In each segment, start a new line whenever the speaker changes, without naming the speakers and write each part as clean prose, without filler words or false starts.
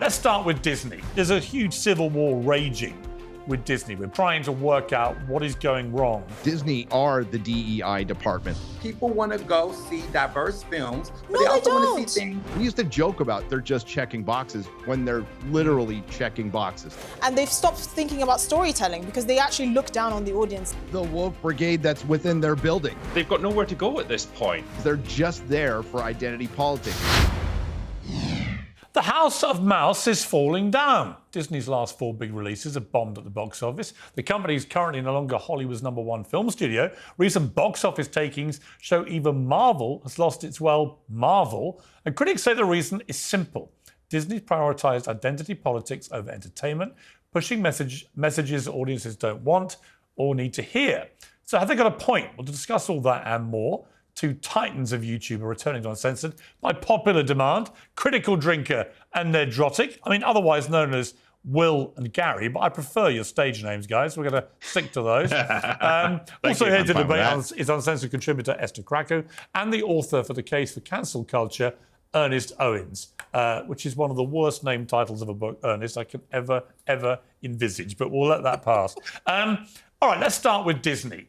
Let's start with Disney. There's a huge civil war raging with Disney. We're trying to work out what is going wrong.
Disney are the DEI department.
People want to go see diverse films, but
No,
they also
they
want
don't.
to see things.
We used to joke about they're just checking boxes when they're literally checking boxes.
And they've stopped thinking about storytelling because they actually look down on the audience.
The woke brigade that's within their building.
They've got nowhere to go at this point.
They're just there for identity politics.
The House of Mouse is falling down. Disney's last 4 big releases have bombed at the box office. The company is currently no longer Hollywood's #1 film studio. Recent box office takings show even Marvel has lost its, Marvel. And critics say the reason is simple. Disney's prioritised identity politics over entertainment, pushing messages audiences don't want or need to hear. So have they got a point? Well, to discuss all that and more, 2 titans of YouTube are returning to Uncensored by popular demand, critical drinker and Nerdrotic. I mean, otherwise known as Will and Gary, but I prefer your stage names, guys. We're going to stick to those. Also here to debate is Uncensored contributor Esther Krakue and the author for The Case for Cancel Culture, Ernest Owens, which is one of the worst named titles of a book, Ernest, I can ever envisage, but we'll let that pass. All right, let's start with Disney,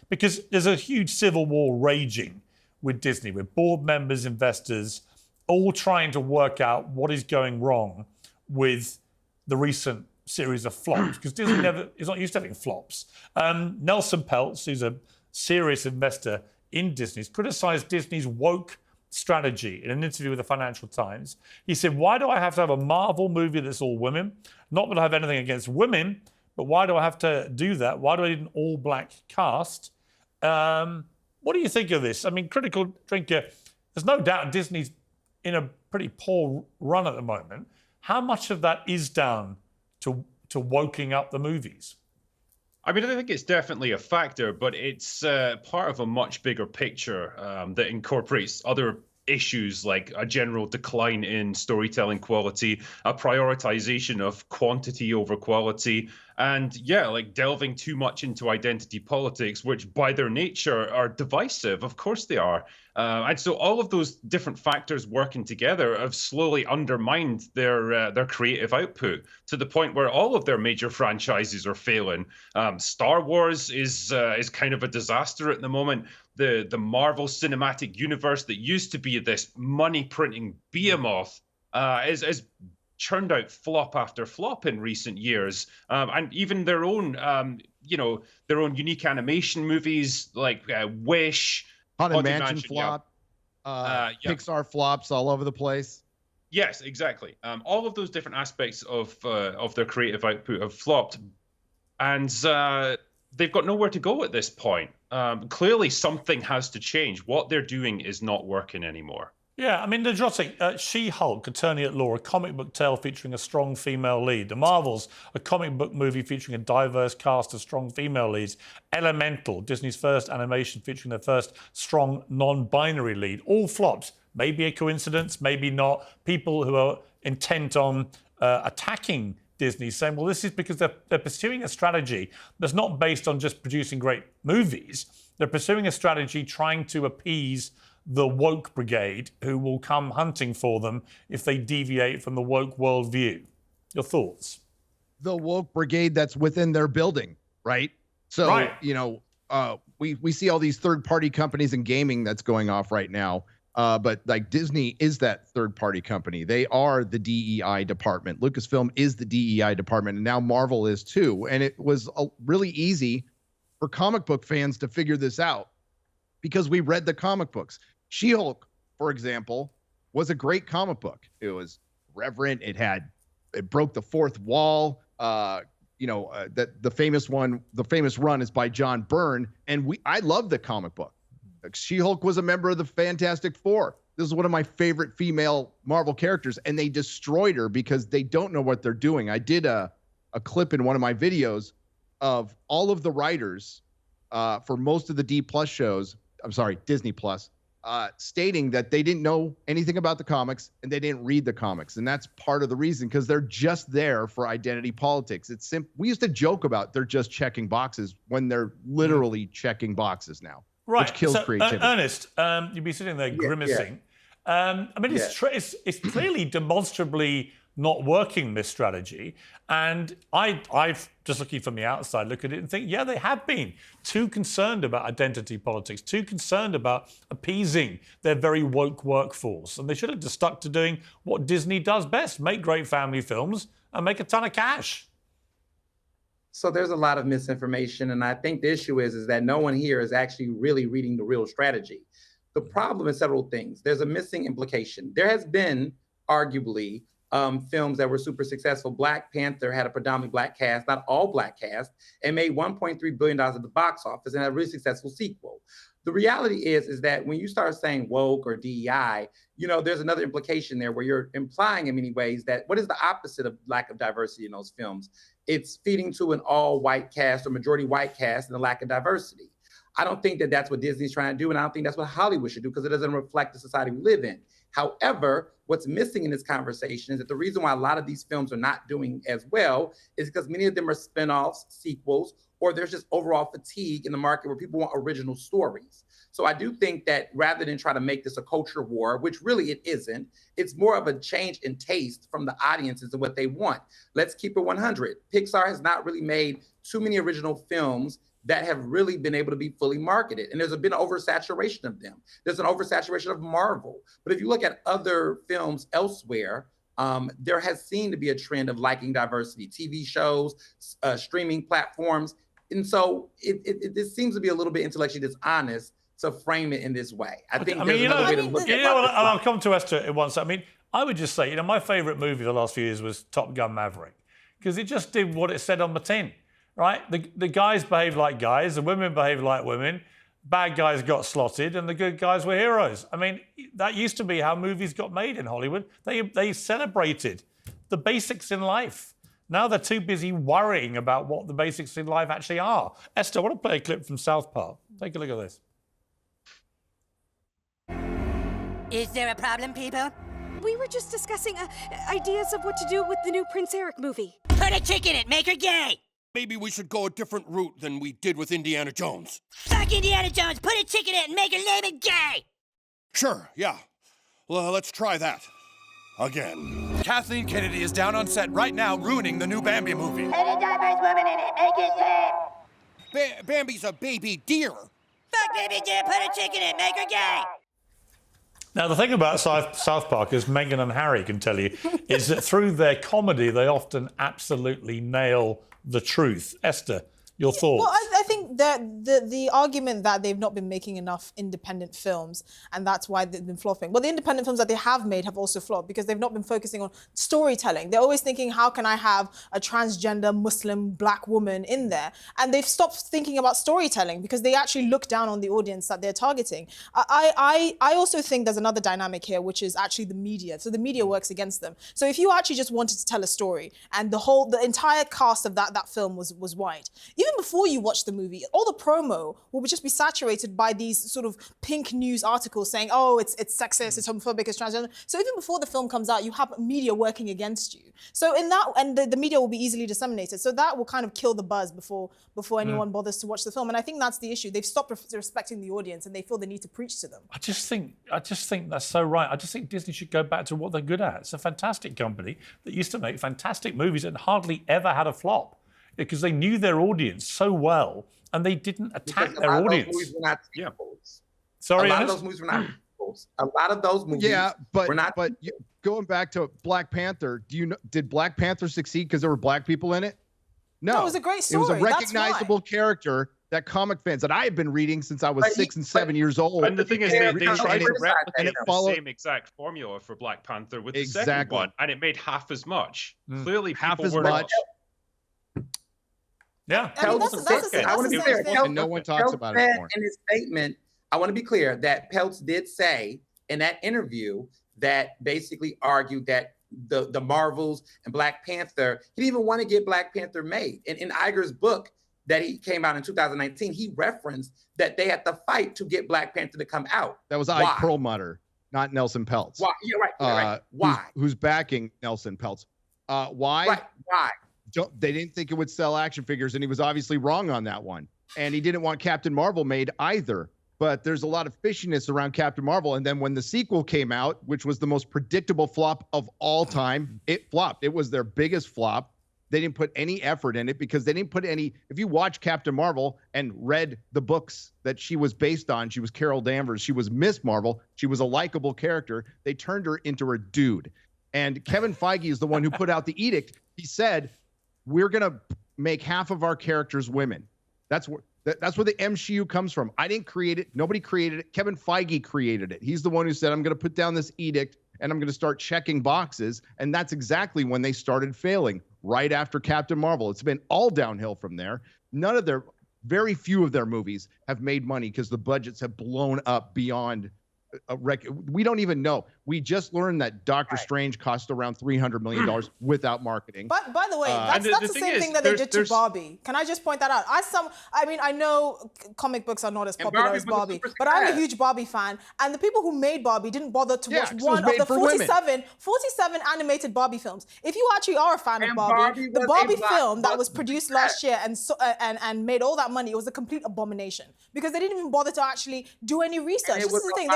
because there's a huge civil war raging with Disney, with board members, investors, all trying to work out what is going wrong with the recent series of flops, because Disney is not used to having flops. Nelson Peltz, who's a serious investor in Disney, has criticised Disney's woke strategy in an interview with the Financial Times. He said, "Why do I have to have a Marvel movie that's all women? Not that I have anything against women, but why do I have to do that? Why do I need an all-black cast?" What do you think of this? I mean, critical drinker, there's no doubt Disney's in a pretty poor run at the moment. How much of that is down to woking up the movies?
I mean, I think it's definitely a factor, but it's part of a much bigger picture that incorporates other issues like a general decline in storytelling quality, a prioritization of quantity over quality, and like delving too much into identity politics, which by their nature are divisive. Of course they are. And so all of those different factors working together have slowly undermined their creative output to the point where all of their major franchises are failing. Star Wars is kind of a disaster at the moment. The Marvel Cinematic Universe that used to be this money printing behemoth is churned out flop after flop in recent years, and even their own unique animation movies like Wish,
Haunted Mansion flop, Pixar flops all over the place.
Yes, exactly. All of those different aspects of their creative output have flopped, and they've got nowhere to go at this point. Clearly, something has to change. What they're doing is not working anymore.
Yeah, I mean, Nerdrotic, She-Hulk, Attorney at Law, a comic book tale featuring a strong female lead. The Marvels, a comic book movie featuring a diverse cast of strong female leads. Elemental, Disney's first animation featuring their first strong non-binary lead. All flops. Maybe a coincidence, maybe not. People who are intent on attacking Disney saying, well, this is because they're pursuing a strategy that's not based on just producing great movies. They're pursuing a strategy trying to appease the woke brigade, who will come hunting for them if they deviate from the woke worldview. Your thoughts?
The woke brigade that's within their building, right? So,
right.
We see all these third-party companies in gaming that's going off right now. But like Disney is that third-party company. They are the DEI department. Lucasfilm is the DEI department, and now Marvel is too. And it was really easy for comic book fans to figure this out because we read the comic books. She-Hulk, for example, was a great comic book. It was reverent. It broke the fourth wall. That the famous run is by John Byrne, and I love the comic book. She-Hulk was a member of the Fantastic Four. This is one of my favorite female Marvel characters, and they destroyed her because they don't know what they're doing. I did a clip in one of my videos of all of the writers for most of the Disney Plus, stating that they didn't know anything about the comics and they didn't read the comics. And that's part of the reason, because they're just there for identity politics. We used to joke about they're just checking boxes when they're literally checking boxes now.
Right.
Which kills creativity.
Ernest, you'd be sitting there grimacing. I mean, it's clearly demonstrably not working this strategy. And I've just looking from the outside, look at it and think, yeah, they have been too concerned about identity politics, too concerned about appeasing their very woke workforce. And they should have just stuck to doing what Disney does best, make great family films and make a ton of cash.
So there's a lot of misinformation. And I think the issue is that no one here is actually really reading the real strategy. The problem is several things. There's a missing implication. There has been arguably films that were super successful. Black Panther had a predominantly Black cast, not all Black cast, and made $1.3 billion at the box office and had a really successful sequel. The reality is that when you start saying woke or DEI, there's another implication there where you're implying in many ways that what is the opposite of lack of diversity in those films? It's feeding to an all-white cast or majority white cast and the lack of diversity. I don't think that that's what Disney's trying to do, and I don't think that's what Hollywood should do because it doesn't reflect the society we live in. However, what's missing in this conversation is that the reason why a lot of these films are not doing as well is because many of them are spinoffs, sequels, or there's just overall fatigue in the market where people want original stories. So I do think that rather than try to make this a culture war, which really it isn't, it's more of a change in taste from the audiences and what they want. Let's keep it 100. Pixar has not really made too many original films that have really been able to be fully marketed. And there's been an oversaturation of them. There's an oversaturation of Marvel. But if you look at other films elsewhere, there has seemed to be a trend of liking diversity, TV shows, streaming platforms. And so this seems to be a little bit intellectually dishonest to frame it in this way. I think there's another way to look at it.
I'll come to Esther at once. I mean, I would just say, my favorite movie the last few years was Top Gun Maverick, because it just did what it said on the tin. Right? The guys behaved like guys, the women behaved like women, bad guys got slotted, and the good guys were heroes. I mean, that used to be how movies got made in Hollywood. They celebrated the basics in life. Now they're too busy worrying about what the basics in life actually are. Esther, I want to play a clip from South Park. Take a look at this.
Is there a problem, people?
We were just discussing ideas of what to do with the new Prince Eric movie.
Put a chick in it, make her gay!
Maybe we should go a different route than we did with Indiana Jones.
Fuck Indiana Jones, put a chick in it and make her name it gay!
Sure, yeah. Well, let's try that. Again.
Kathleen Kennedy is down on set right now ruining the new Bambi movie.
Put a diverse woman in it, make it gay!
Bambi's a baby deer.
Fuck baby deer, put a chick in it, make her gay!
Now, the thing about South Park, as Meghan and Harry can tell you, is that through their comedy, they often absolutely nail the truth. Esther, your thoughts?
Well, I think that the argument that they've not been making enough independent films and that's why they've been flopping. Well, the independent films that they have made have also flopped because they've not been focusing on storytelling. They're always thinking, how can I have a transgender Muslim black woman in there? And they've stopped thinking about storytelling because they actually look down on the audience that they're targeting. I also think there's another dynamic here, which is actually the media. So the media works against them. So if you actually just wanted to tell a story and the entire cast of that film was white, even before you watch the movie, all the promo will just be saturated by these sort of pink news articles saying, oh, it's sexist, it's homophobic, it's transgender. So even before the film comes out, you have media working against you. So in that, and the media will be easily disseminated. So that will kind of kill the buzz before anyone bothers to watch the film. And I think that's the issue. They've stopped respecting the audience and they feel the need to preach to them.
I just think that's so right. I just think Disney should go back to what they're good at. It's a fantastic company that used to make fantastic movies and hardly ever had a flop because they knew their audience so well and they didn't attack their audience.
Those movies were not sequels.
Sorry,
a lot
Ernest?
of those movies were not sequels. A lot of those movies were not.
But going back to Black Panther, did Black Panther succeed because there were black people in it? No,
it was a great story.
It was a recognizable character that comic fans that I have been reading since I was 6 and 7 years old.
And the thing is, they tried to replicate
followed
the same exact formula for Black Panther with the second one, and it made half as much. Clearly,
half
people
as
were
much.
Yeah,
I want to be clear.
And no one talks about it anymore.
In his statement, I want to be clear that Peltz did say in that interview that basically argued that the Marvels and Black Panther, he didn't even want to get Black Panther made. And in Iger's book that he came out in 2019, he referenced that they had to fight to get Black Panther to come out.
That was Ike Perlmutter, not Nelson Peltz.
Why? You're right. Right. Why?
Who's backing Nelson Peltz? Why?
Right. Why?
They didn't think it would sell action figures, and he was obviously wrong on that one. And he didn't want Captain Marvel made either. but there's a lot of fishiness around Captain Marvel. And then when the sequel came out, which was the most predictable flop of all time, it flopped. It was their biggest flop. They didn't put any effort in it because they didn't put any. If you watch Captain Marvel and read the books that she was based on, she was Carol Danvers. She was Miss Marvel. She was a likable character. They turned her into a dude. And Kevin Feige is the one who put out the edict. He said, we're going to make half of our characters women. That's where the MCU comes from. I didn't create it. Nobody created it. Kevin Feige created it. He's the one who said, I'm going to put down this edict and I'm going to start checking boxes. And that's exactly when they started failing, right after Captain Marvel. It's been all downhill from there. Very few of their movies have made money because the budgets have blown up beyond we don't even know. We just learned that Doctor Strange cost around $300 million without marketing.
But by the way, that's the same thing that they did to Barbie. Can I just point that out? I know comic books are not as popular as Barbie, but I'm a huge Barbie fan. And the people who made Barbie didn't bother to watch one of the 47 animated Barbie films. If you actually are a fan of Barbie, the Barbie film that was produced last year and made all that money, it was a complete abomination because they didn't even bother to actually do any research. This is the thing.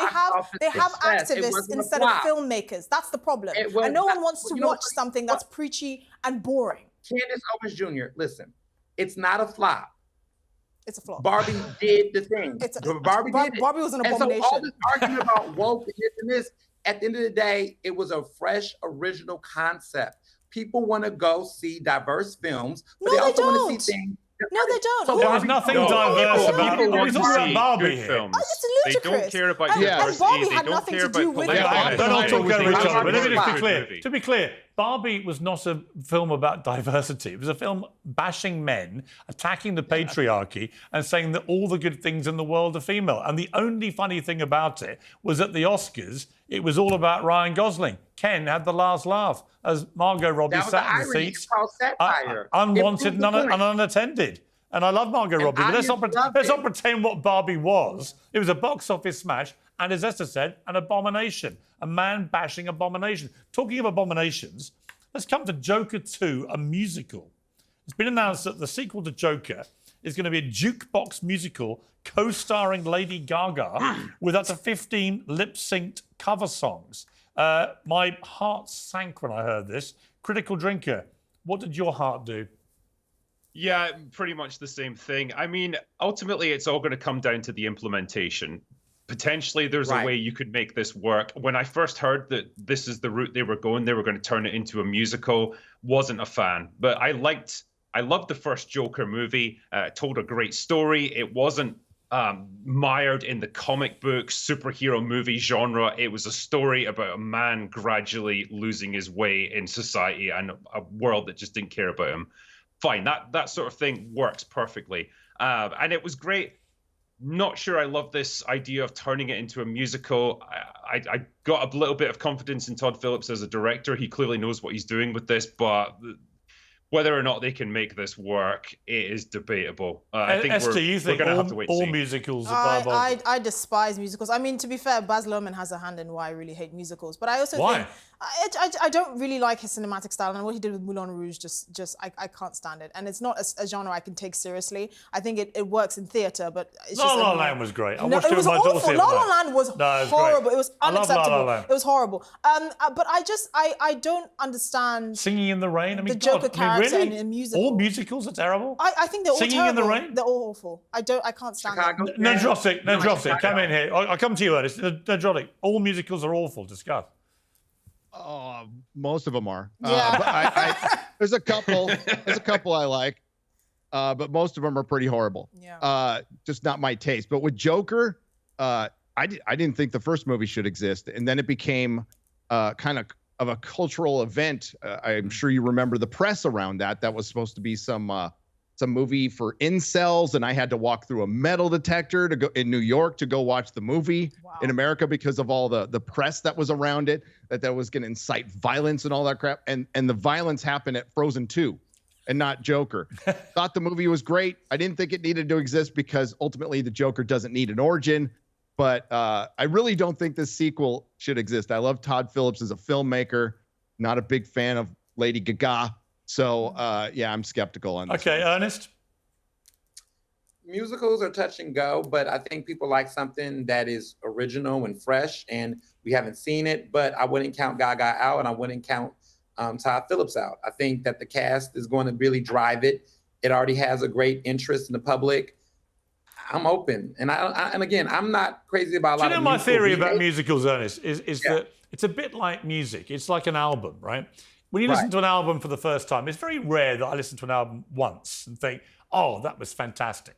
They have activists instead of filmmakers. That's the problem. And no one wants to watch something that's preachy and boring.
Candace Owens Jr., listen, it's not a flop.
It's a flop.
Barbie did the thing. Barbie
was an abomination.
And so all this argument about woke and this, at the end of the day, it was a fresh, original concept. People want to go see diverse films, but they also want to see things.
No, they don't.
So there's nothing diverse about it.
Want to see
Barbie
good films.
Oh, it's ludicrous.
They don't care about
and Barbie had nothing to do with it.
Don't all talk over each other. But let me just be clear. To be clear, Barbie was not a film about diversity. It was a film bashing men, attacking the patriarchy, and saying that all the good things in the world are female. And the only funny thing about it was at the Oscars, it was all about Ryan Gosling. Ken had the last laugh as Margot Robbie sat in the seats, unwanted and unattended. And I love Margot Robbie, but let's not pretend what Barbie was. It was a box office smash, and as Esther said, an abomination, a man-bashing abomination. Talking of abominations, let's come to Joker 2, a musical. It's been announced that the sequel to Joker is going to be a jukebox musical co-starring Lady Gaga with up to 15 lip-synced cover songs. My heart sank when I heard this. Critical Drinker, what did your heart do?
Yeah, pretty much the same thing. I mean, ultimately, it's all going to come down to the implementation. Potentially, there's a way you could make this work. When I first heard that this is the route they were going to turn it into a musical, wasn't a fan. But I loved the first Joker movie. Told a great story. It wasn't mired in the comic book superhero movie genre. It was a story about a man gradually losing his way in society and a world that just didn't care about him. Fine, that sort of thing works perfectly. And it was great. Not sure I love this idea of turning it into a musical. I got a little bit of confidence in Todd Phillips as a director. He clearly knows what he's doing with this, but whether or not they can make this work, it is debatable. I think
Esther,
we're going to have to wait and see.
All musicals are diabolical?
I despise musicals. I mean, to be fair, Baz Luhrmann has a hand in why I really hate musicals. But I also think I don't really like his cinematic style, and what he did with Moulin Rouge I can't stand it. And it's not a genre I can take seriously. I think it works in theater, but it's
La La Land was great. I watched it with my daughter.
La La Land was horrible. It was unacceptable. It was horrible. But I don't understand
Singing in the Rain. I mean,
the Joker character and a musical.
All musicals are terrible.
I think they're all
Singing
terrible.
in the Rain.
They're all awful. I can't stand them.
Nerdrotic, come in here. I'll come to you, Ernest. Nerdrotic. All musicals are awful. Discuss.
Most of them are.
Yeah.
There's a couple I like, but most of them are pretty horrible.
Yeah.
Just not my taste. But with Joker, I didn't think the first movie should exist, and then it became kind of a cultural event. I'm sure you remember the press around that. That was supposed to be some movie for incels, and I had to walk through a metal detector to go in New York to go watch the movie in America because of all the press that was around it, that was going to incite violence and all that crap. And the violence happened at Frozen 2 and not Joker. Thought the movie was great. I didn't think it needed to exist because ultimately the Joker doesn't need an origin. But I really don't think this sequel should exist. I love Todd Phillips as a filmmaker. Not a big fan of Lady Gaga. So, I'm skeptical on this.
Okay, Ernest?
musicals are touch and go, but I think people like something that is original and fresh, and we haven't seen it. But I wouldn't count Gaga out, and I wouldn't count Todd Phillips out. I think that the cast is going to really drive it. It already has a great interest in the public. I'm open, and and again, I'm not crazy about a lot of.
My theory about musicals, Ernest, is that it's a bit like music. It's like an album, right? When you listen to an album for the first time, it's very rare that I listen to an album once and think, oh, that was fantastic.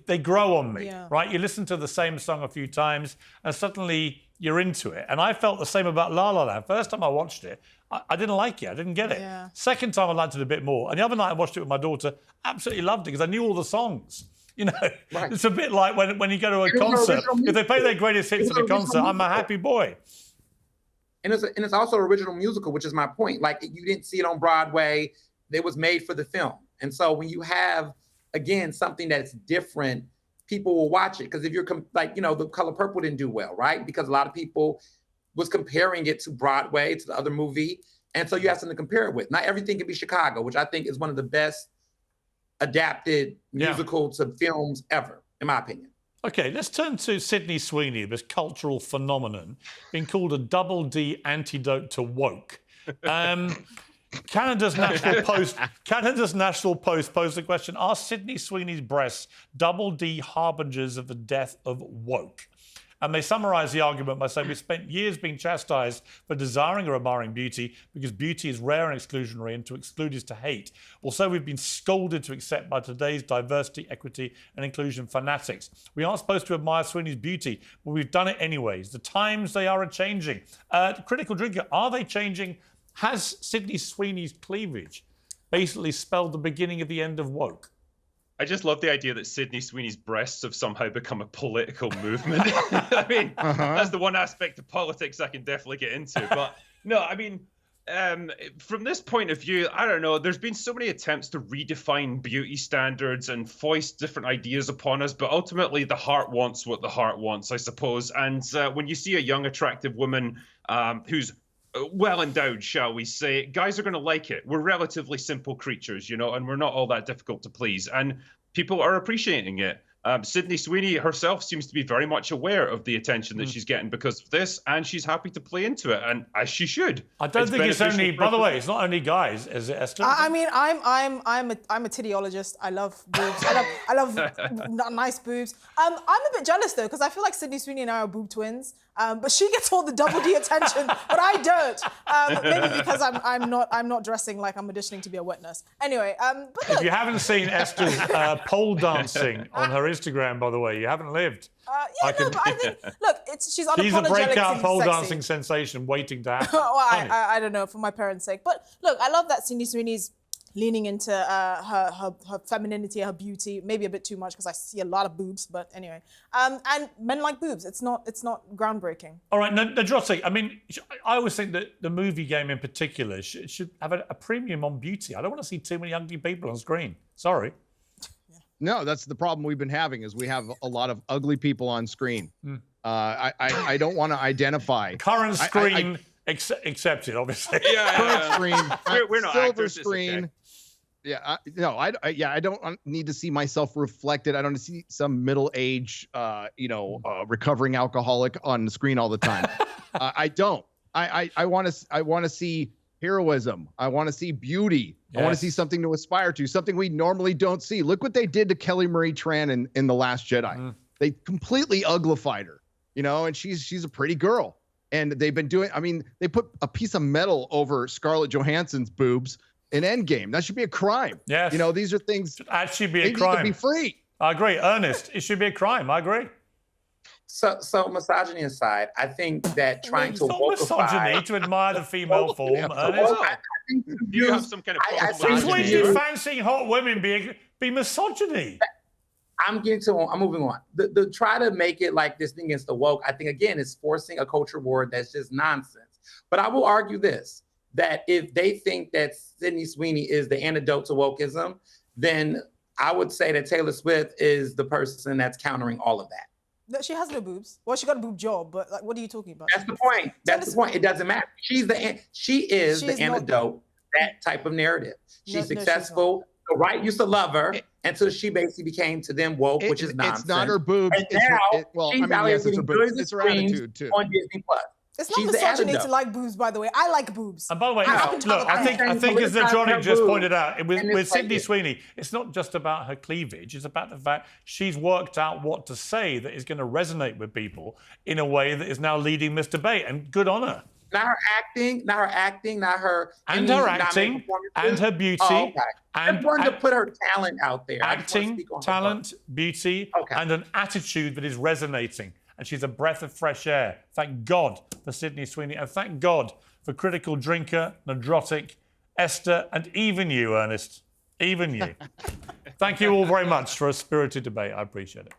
They grow on me, right? You listen to the same song a few times and suddenly you're into it. And I felt the same about La La Land. First time I watched it, I didn't like it. I didn't get it. Yeah. Second time I liked it a bit more. And the other night I watched it with my daughter, absolutely loved it because I knew all the songs. You know, it's a bit like when you go to a concert. If they play their greatest hits at a concert, I'm a happy boy.
And it's also an original musical, which is my point. Like, you didn't see it on Broadway. It was made for the film. And so when you have, again, something that's different, people will watch it. Because if you're The Color Purple didn't do well, right? Because a lot of people was comparing it to Broadway, to the other movie. And so you have something to compare it with. Not everything can be Chicago, which I think is one of the best adapted musical to films ever, in my opinion.
Okay, let's turn to Sydney Sweeney, this cultural phenomenon, being called a double D antidote to woke. Canada's National Post posed the question, are Sydney Sweeney's breasts double D harbingers of the death of woke? And they summarise the argument by saying we've spent years being chastised for desiring or admiring beauty because beauty is rare and exclusionary, and to exclude is to hate. Also, we've been scolded to accept by today's diversity, equity and inclusion fanatics. We aren't supposed to admire Sweeney's beauty, but we've done it anyways. The times, they are a-changing. Critical drinker, are they changing? Has Sydney Sweeney's cleavage basically spelled the beginning of the end of woke?
I just love the idea that Sydney Sweeney's breasts have somehow become a political movement. I mean, that's the one aspect of politics I can definitely get into. But no, I mean, from this point of view, I don't know. There's been so many attempts to redefine beauty standards and foist different ideas upon us. But ultimately, the heart wants what the heart wants, I suppose. And when you see a young, attractive woman who's well endowed, shall we say, guys are going to like it. We're relatively simple creatures, and we're not all that difficult to please. And people are appreciating it. Sydney Sweeney herself seems to be very much aware of the attention that she's getting because of this, and she's happy to play into it, and as she should.
I don't think it's only. By the way, it's not only guys, is it, Esther?
I mean, I'm a tittyologist. I love boobs. I love nice boobs. I'm a bit jealous though because I feel like Sydney Sweeney and I are boob twins. But she gets all the double D attention, but I don't. Maybe because I'm not dressing like I'm auditioning to be a witness. Anyway, but
if you haven't seen Esther's pole dancing on her Instagram, by the way, you haven't lived.
But I think she's unapologetic.
She's a breakout pole dancing sensation waiting to happen.
Well, I don't know, for my parents' sake. But look, I love that Sydney Sweeney's leaning into her femininity, her beauty, maybe a bit too much because I see a lot of boobs, but anyway. And men like boobs. It's not groundbreaking.
All right, Nerdrotic, I mean, I always think that the movie game in particular should have a premium on beauty. I don't want to see too many ugly people on screen. Sorry.
No, that's the problem we've been having is we have a lot of ugly people on screen. I don't want to identify.
Current screen accepted, obviously.
Current screen.
We're not
silver
actors,
screen.
Okay.
Yeah, I don't need to see myself reflected. I don't see some middle-aged, recovering alcoholic on the screen all the time. I don't. I want to see heroism. I want to see beauty. Yes. I want to see something to aspire to, something we normally don't see. Look what they did to Kelly Marie Tran in The Last Jedi. They completely uglified her, and she's a pretty girl. And they've been doing, they put a piece of metal over Scarlett Johansson's boobs in Endgame. That should be a crime.
Yes.
These are things
that should be a
crime. They need to be free.
I agree. Ernest, it should be a crime. I agree.
So misogyny aside, I think that trying to wokeify...
misogyny to admire the female form, Ernest.
You have some kind of
Since when do fancying hot women be misogyny?
I'm moving on. The try to make it like this thing against the woke, I think, again, is forcing a culture war that's just nonsense. But I will argue this, that if they think that Sydney Sweeney is the antidote to wokeism, then I would say that Taylor Swift is the person that's countering all of that.
No, she has no boobs. Well, she got a boob job, but what are you talking about?
That's the point. That's the point. It doesn't matter. She is the antidote, that type of narrative. She's successful. The right used to love her until she basically became to them woke, which is nonsense.
It's not her boobs.
And
it's
now
her, well,
she's
I mean,
out here
yes, it's her
getting
boobs.
billions
It's her
of screens
attitude too.
on Disney Plus.
It's not
She's the
misogyny
antidote.
to like boobs, by the way. I like boobs.
And by the way,
I happen to
look,
have
I think as Nerdrotic just pointed out, with Sydney
here.
Sweeney, it's not just about her cleavage, it's about the fact she's worked out what to say that is going to resonate with people in a way that is now leading this debate, and good on her.
Not her acting, not her
And her acting, and her beauty,
okay.
and
I wanted to put her talent out there. I just wanna
acting,
speak on her
talent, beauty,
Okay.
and an attitude that is resonating. And she's a breath of fresh air. Thank God for Sydney Sweeney, and thank God for Critical Drinker, Nerdrotic, Esther, and even you, Ernest. Even you. Thank you all very much for a spirited debate. I appreciate it.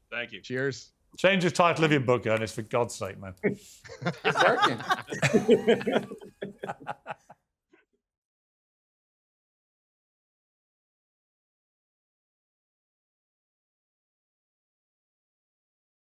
Thank you.
Cheers.
Change the title of your book, Ernest, for God's sake, man.
It's working.